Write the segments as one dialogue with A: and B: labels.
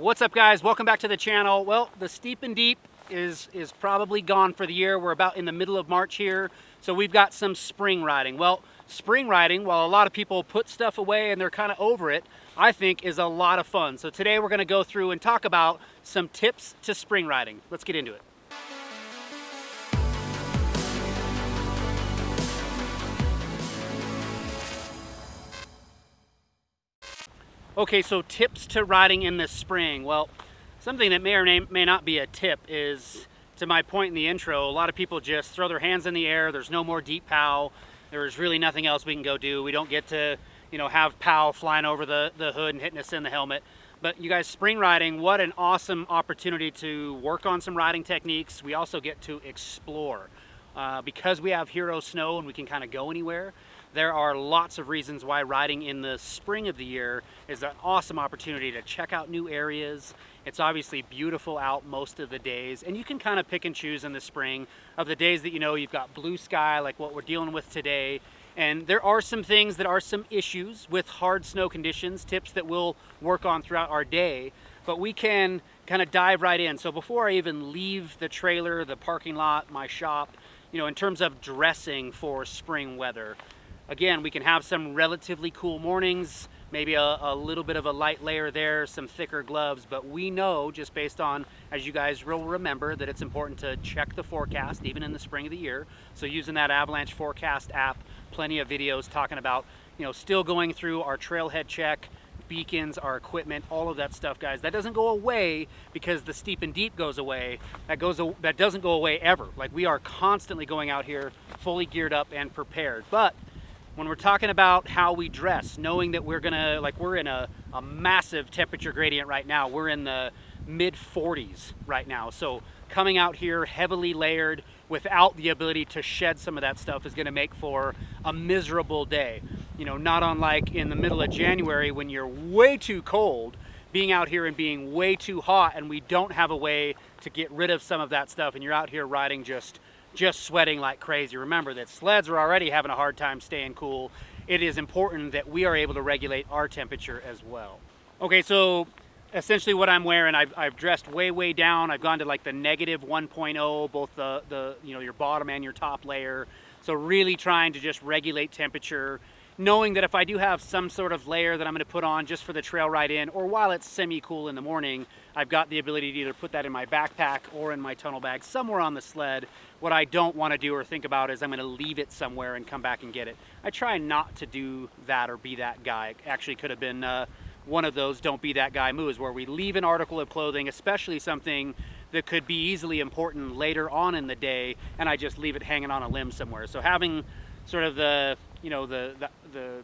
A: What's up, guys? Welcome back to the channel. Well, the steep and deep is probably gone for the year. We're about in the middle of March here, so we've got some spring riding. Well, spring riding, while a lot of people put stuff away and they're kind of over it, I think is a lot of fun. So today we're going to go through and talk about some tips to spring riding. Let's get into it. Okay, so tips to riding in the spring. Well, something that may or may not be a tip is, to my point in the intro, a lot of people just throw their hands in the air. There's no more deep POW. There's really nothing else we can go do. We don't get to, have POW flying over the hood and hitting us in the helmet. But you guys, spring riding, what an awesome opportunity to work on some riding techniques. We also get to explore. Because we have hero snow and we can kind of go anywhere, there are lots of reasons why riding in the spring of the year is an awesome opportunity to check out new areas. It's obviously beautiful out most of the days, and you can kind of pick and choose in the spring of the days that you've got blue sky like what we're dealing with today. And there are some things that are some issues with hard snow conditions, tips that we'll work on throughout our day, but we can kind of dive right in. So before I even leave the trailer, the parking lot, my shop, in terms of dressing for spring weather, again, we can have some relatively cool mornings, maybe a little bit of a light layer there, some thicker gloves, but we know, just based on, as you guys will remember, that it's important to check the forecast even in the spring of the year. So using that avalanche forecast app, plenty of videos talking about, still going through our trailhead check, beacons, our equipment, all of that stuff, guys. That doesn't go away because the steep and deep goes away. That doesn't go away ever. Like, we are constantly going out here fully geared up and prepared. But when we're talking about how we dress, knowing that we're in a massive temperature gradient right now. We're in the mid 40s right now. So coming out here heavily layered without the ability to shed some of that stuff is gonna make for a miserable day. Not unlike in the middle of January when you're way too cold, being out here and being way too hot, and we don't have a way to get rid of some of that stuff, and you're out here riding just sweating like crazy. Remember that sleds are already having a hard time staying cool. It is important that we are able to regulate our temperature as well. Okay, so essentially what I'm wearing, I've dressed way down. I've gone to like the negative 1.0, both the your bottom and your top layer. So really trying to just regulate temperature, knowing that if I do have some sort of layer that I'm going to put on just for the trail ride in, or while it's semi-cool in the morning, I've got the ability to either put that in my backpack or in my tunnel bag somewhere on the sled. What I don't want to do or think about is I'm going to leave it somewhere and come back and get it. I try not to do that or be that guy. It actually could have been one of those don't be that guy moves where we leave an article of clothing, especially something that could be easily important later on in the day, and I just leave it hanging on a limb somewhere. So having sort of the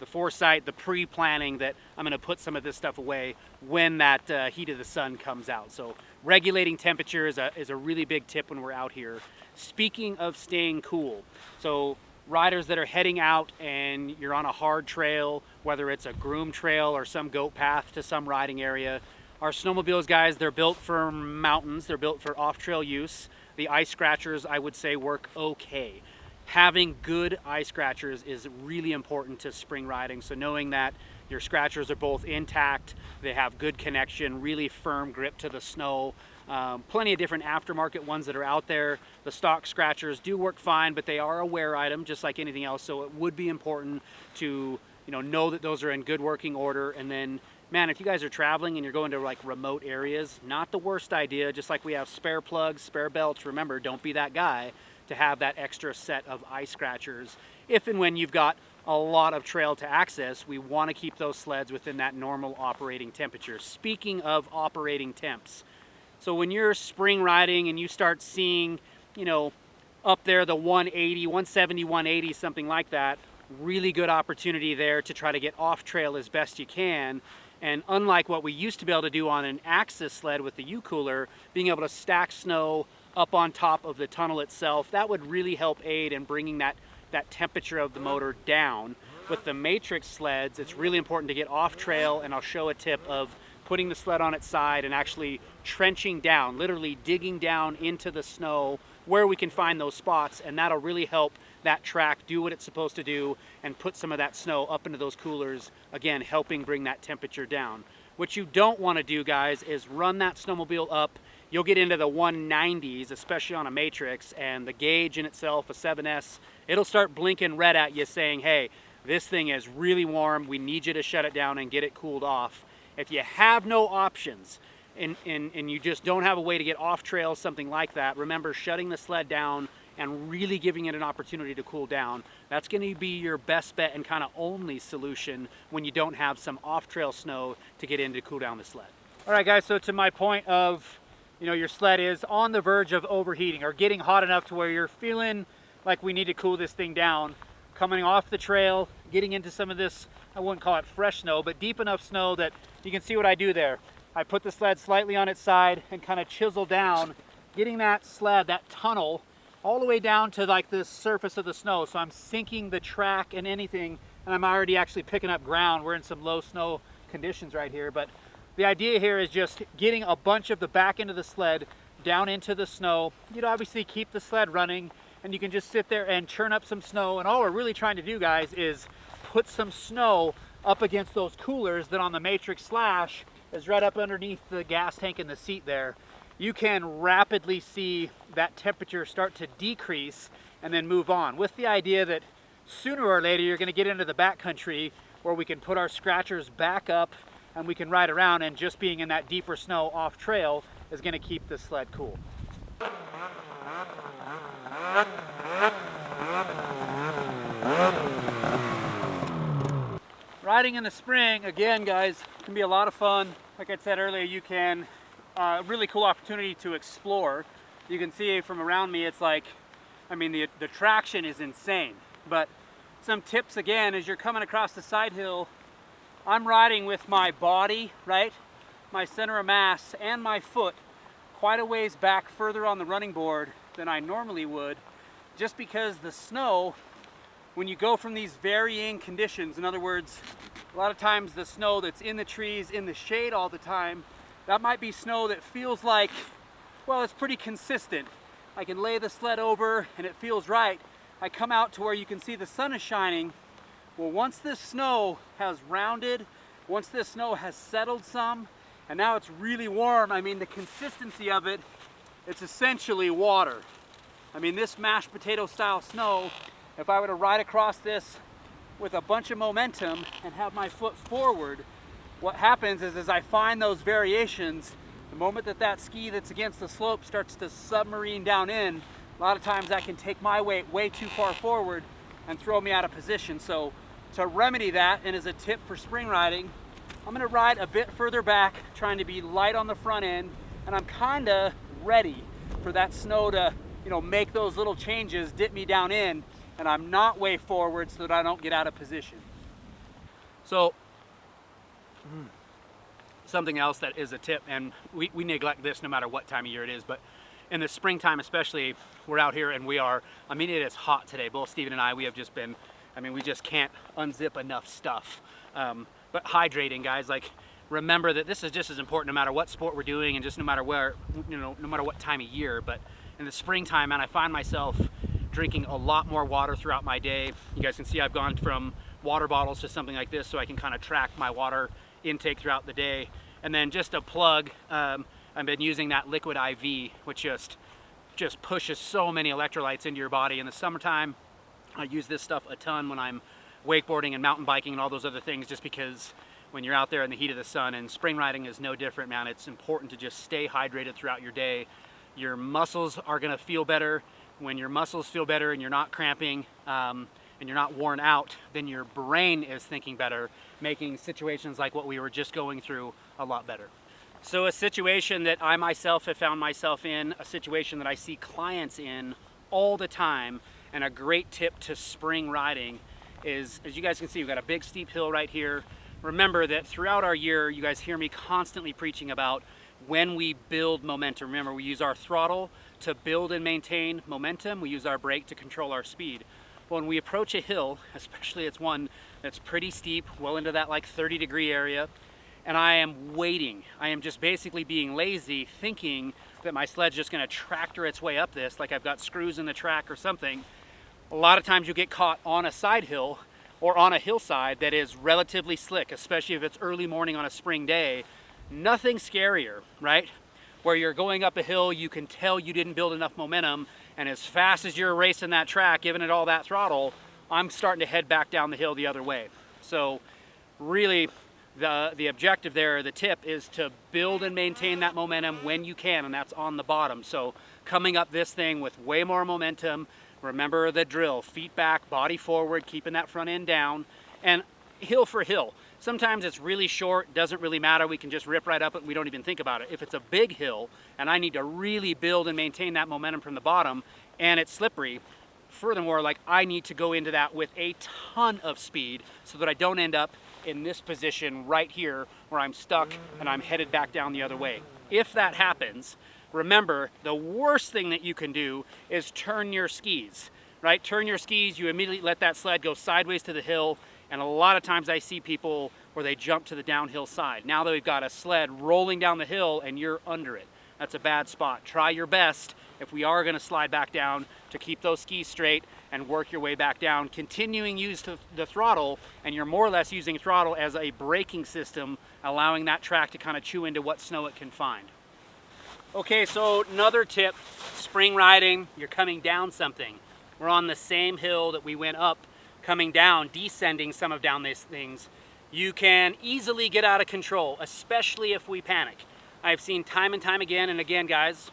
A: foresight, the pre-planning that I'm going to put some of this stuff away when that heat of the sun comes out. So regulating temperature is a really big tip when we're out here. Speaking of staying cool, so riders that are heading out and you're on a hard trail, whether it's a groom trail or some goat path to some riding area, our snowmobiles, guys, they're built for mountains. They're built for off-trail use. The ice scratchers, I would say, work okay. Having good ice scratchers is really important to spring riding. So knowing that your scratchers are both intact, they have good connection, really firm grip to the snow. Plenty of different aftermarket ones that are out there. The stock scratchers do work fine, but they are a wear item just like anything else. So it would be important to know that those are in good working order. And then, man, if you guys are traveling and you're going to like remote areas, not the worst idea. Just like we have spare plugs, spare belts. Remember, don't be that guy to have that extra set of ice scratchers. If and when you've got a lot of trail to access, we want to keep those sleds within that normal operating temperature. Speaking of operating temps, so when you're spring riding and you start seeing, up there the 180, 170, 180, something like that, really good opportunity there to try to get off trail as best you can. And unlike what we used to be able to do on an axis sled with the U-cooler, being able to stack snow up on top of the tunnel itself, that would really help aid in bringing that temperature of the motor down. With the matrix sleds, it's really important to get off trail, and I'll show a tip of putting the sled on its side and actually trenching down, literally digging down into the snow where we can find those spots, and that'll really help that track do what it's supposed to do and put some of that snow up into those coolers, again helping bring that temperature down. What you don't want to do, guys, is run that snowmobile up. You'll get into the 190s, especially on a matrix, and the gauge in itself, a 7S, it'll start blinking red at you saying, hey, this thing is really warm. We need you to shut it down and get it cooled off. If you have no options and you just don't have a way to get off trail, something like that, remember shutting the sled down and really giving it an opportunity to cool down. That's going to be your best bet and kind of only solution when you don't have some off-trail snow to get in to cool down the sled. All right, guys, so to my point of, your sled is on the verge of overheating or getting hot enough to where you're feeling like we need to cool this thing down, coming off the trail, getting into some of this, I wouldn't call it fresh snow, but deep enough snow that you can see what I do there. I put the sled slightly on its side and kind of chisel down, getting that sled, that tunnel, all the way down to like the surface of the snow. So I'm sinking the track and anything, and I'm already actually picking up ground. We're in some low snow conditions right here, but the idea here is just getting a bunch of the back end of the sled down into the snow. You'd obviously keep the sled running, and you can just sit there and churn up some snow. And all we're really trying to do, guys, is put some snow up against those coolers that on the Matrix Slash is right up underneath the gas tank in the seat there. You can rapidly see that temperature start to decrease and then move on, with the idea that sooner or later you're going to get into the backcountry where we can put our scratchers back up and we can ride around, and just being in that deeper snow off trail is going to keep the sled cool. Riding in the spring, again, guys, can be a lot of fun. Like I said earlier, you can really cool opportunity to explore. You can see from around me, it's like, the traction is insane. But some tips, again, as you're coming across the side hill, I'm riding with my body, right, my center of mass, and my foot quite a ways back further on the running board than I normally would, just because the snow, when you go from these varying conditions, in other words, a lot of times the snow that's in the trees, in the shade all the time, that might be snow that feels like, well, it's pretty consistent. I can lay the sled over and it feels right. I come out to where you can see the sun is shining. Well, once this snow has rounded, once this snow has settled some, and now it's really warm, the consistency of it, it's essentially water. This mashed potato style snow, if I were to ride across this with a bunch of momentum and have my foot forward, what happens is as I find those variations, the moment that ski that's against the slope starts to submarine down in, a lot of times that can take my weight way too far forward and throw me out of position. So to remedy that, and as a tip for spring riding, I'm gonna ride a bit further back, trying to be light on the front end, and I'm kinda ready for that snow to, make those little changes, dip me down in, and I'm not way forward so that I don't get out of position. So, something else that is a tip, and we neglect this no matter what time of year it is, but in the springtime especially, we're out here and it is hot today. Both Steven and I, we have just been, we just can't unzip enough stuff. But hydrating, guys, remember that this is just as important no matter what sport we're doing and just no matter where, no matter what time of year. But in the springtime, man, I find myself drinking a lot more water throughout my day. You guys can see I've gone from water bottles to something like this so I can kind of track my water intake throughout the day. And then just a plug, I've been using that liquid IV, which just pushes so many electrolytes into your body. In the summertime, I use this stuff a ton when I'm wakeboarding and mountain biking and all those other things, just because when you're out there in the heat of the sun, and spring riding is no different, man. It's important to just stay hydrated throughout your day. Your muscles are gonna feel better. When your muscles feel better and you're not cramping and you're not worn out, then your brain is thinking better, making situations like what we were just going through a lot better. So a situation that I myself have found myself in, a situation that I see clients in all the time, and a great tip to spring riding is, as you guys can see, we've got a big steep hill right here. Remember that throughout our year, you guys hear me constantly preaching about when we build momentum. Remember, we use our throttle to build and maintain momentum. We use our brake to control our speed. Well, when we approach a hill, especially it's one that's pretty steep, well into that 30-degree area, and I am waiting. I am just basically being lazy, thinking that my sled's just gonna tractor its way up this, like I've got screws in the track or something. A lot of times you get caught on a side hill or on a hillside that is relatively slick, especially if it's early morning on a spring day, nothing scarier, right? Where you're going up a hill, you can tell you didn't build enough momentum, and as fast as you're racing that track, giving it all that throttle, I'm starting to head back down the hill the other way. So really, the objective there, the tip, is to build and maintain that momentum when you can, and that's on the bottom. So coming up this thing with way more momentum, remember the drill, feet back, body forward, keeping that front end down, and hill for hill. Sometimes it's really short, doesn't really matter, we can just rip right up it and we don't even think about it. If it's a big hill and I need to really build and maintain that momentum from the bottom and it's slippery, furthermore, like, I need to go into that with a ton of speed so that I don't end up in this position right here where I'm stuck and I'm headed back down the other way. If that happens, remember, the worst thing that you can do is turn your skis, right? Turn your skis, you immediately let that sled go sideways to the hill, and a lot of times I see people where they jump to the downhill side. Now that we've got a sled rolling down the hill and you're under it, that's a bad spot. Try your best, if we are gonna slide back down, to keep those skis straight and work your way back down, continuing use the throttle, and you're more or less using throttle as a braking system, allowing that track to kind of chew into what snow it can find. Okay, so another tip, spring riding, you're coming down something. We're on the same hill that we went up, coming down, descending some of down these things. You can easily get out of control, especially if we panic. I've seen time and time again, and again, guys,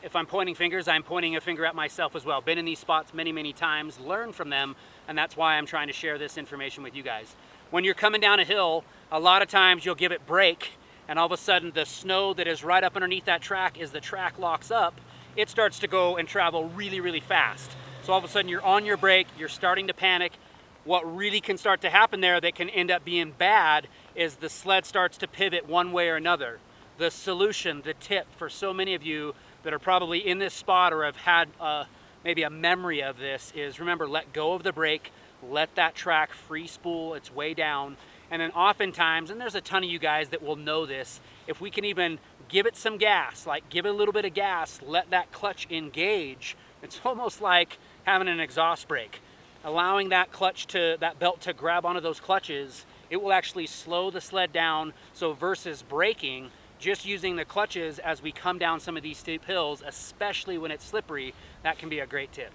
A: if I'm pointing fingers, I'm pointing a finger at myself as well. Been in these spots many, many times, learned from them, and that's why I'm trying to share this information with you guys. When you're coming down a hill, a lot of times you'll give it brake, and all of a sudden the snow that is right up underneath that track, as the track locks up, it starts to go and travel really, really fast. So all of a sudden you're on your brake, you're starting to panic. What really can start to happen there that can end up being bad is the sled starts to pivot one way or another. The solution, the tip for so many of you that are probably in this spot or have had maybe a memory of this is, remember, let go of the brake, let that track free spool its way down, and then oftentimes, and there's a ton of you guys that will know this, if we can even give it some gas, like give it a little bit of gas, let that clutch engage, it's almost like having an exhaust brake. Allowing that belt to grab onto those clutches, it will actually slow the sled down. So versus braking, just using the clutches as we come down some of these steep hills, especially when it's slippery, that can be a great tip.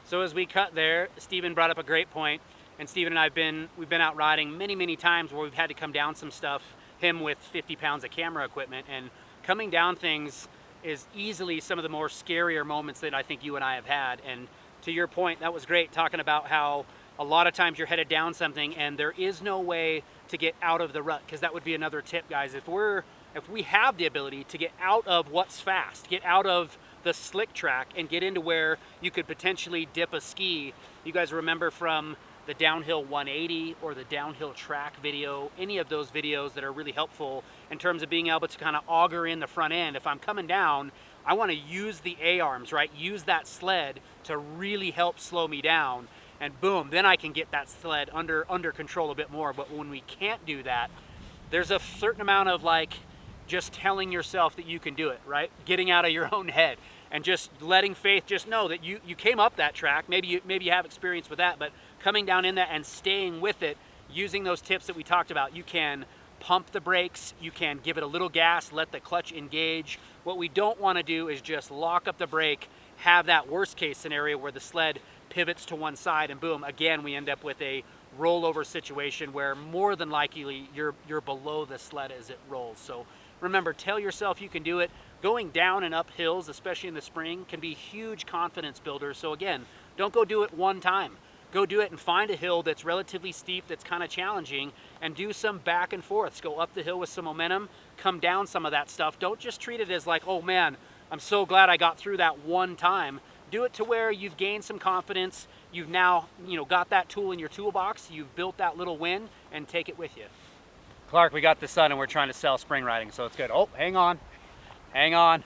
A: So as we cut there, Stephen brought up a great point, and Stephen and we've been out riding many, many times where we've had to come down some stuff, him with 50 pounds of camera equipment, and coming down things is easily some of the more scarier moments that I think you and I have had. And to your point, that was great, talking about how a lot of times you're headed down something and there is no way to get out of the rut, because that would be another tip, guys. If we have the ability to get out of what's fast, get out of the slick track and get into where you could potentially dip a ski. You guys remember from the downhill 180 or the downhill track video, any of those videos that are really helpful in terms of being able to kind of auger in the front end. If I'm coming down, I want to use the A-arms, right? Use that sled to really help slow me down, and boom, then I can get that sled under control a bit more. But when we can't do that, there's a certain amount of like just telling yourself that you can do it, right? Getting out of your own head and just letting faith just know that you came up that track. Maybe you have experience with that, but coming down in that and staying with it, using those tips that we talked about. You can pump the brakes, you can give it a little gas, let the clutch engage. What we don't want to do is just lock up the brake, have that worst case scenario where the sled pivots to one side, and boom, again we end up with a rollover situation where more than likely you're below the sled as it rolls. So remember, tell yourself you can do it. Going down and up hills, especially in the spring, can be huge confidence builders. So again, don't go do it one time. Go do it and find a hill that's relatively steep, that's kind of challenging, and do some back and forths. Go up the hill with some momentum, come down some of that stuff. Don't just treat it as like, oh man, I'm so glad I got through that one time. Do it to where you've gained some confidence. You've now, got that tool in your toolbox. You've built that little win, and take it with you. Clark, we got the sun and we're trying to sell spring riding, so it's good. Oh, hang on. Hang on.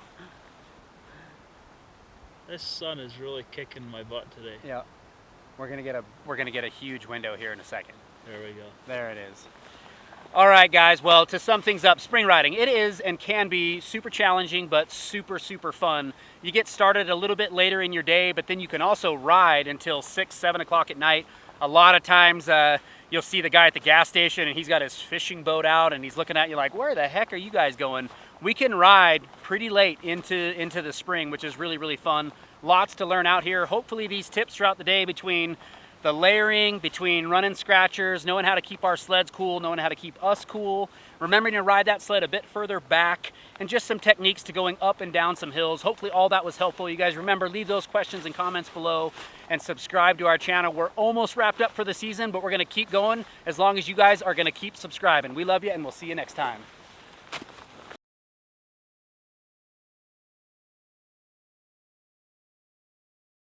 B: This sun is really kicking my butt today.
A: Yeah. We're gonna get a huge window here in a second.
B: There we go.
A: There it is. All right, guys. Well, to sum things up, spring riding, it is and can be super challenging, but super, super fun. You get started a little bit later in your day, but then you can also ride until 6, 7 o'clock at night. A lot of times you'll see the guy at the gas station and he's got his fishing boat out and he's looking at you like, where the heck are you guys going? We can ride pretty late into the spring, which is really, really fun. Lots to learn out here. Hopefully these tips throughout the day, between the layering, between running scratchers, knowing how to keep our sleds cool, knowing how to keep us cool, remembering to ride that sled a bit further back, and just some techniques to going up and down some hills. Hopefully all that was helpful. You guys remember, leave those questions and comments below and subscribe to our channel. We're almost wrapped up for the season, but we're gonna keep going as long as you guys are gonna keep subscribing. We love you and we'll see you next time.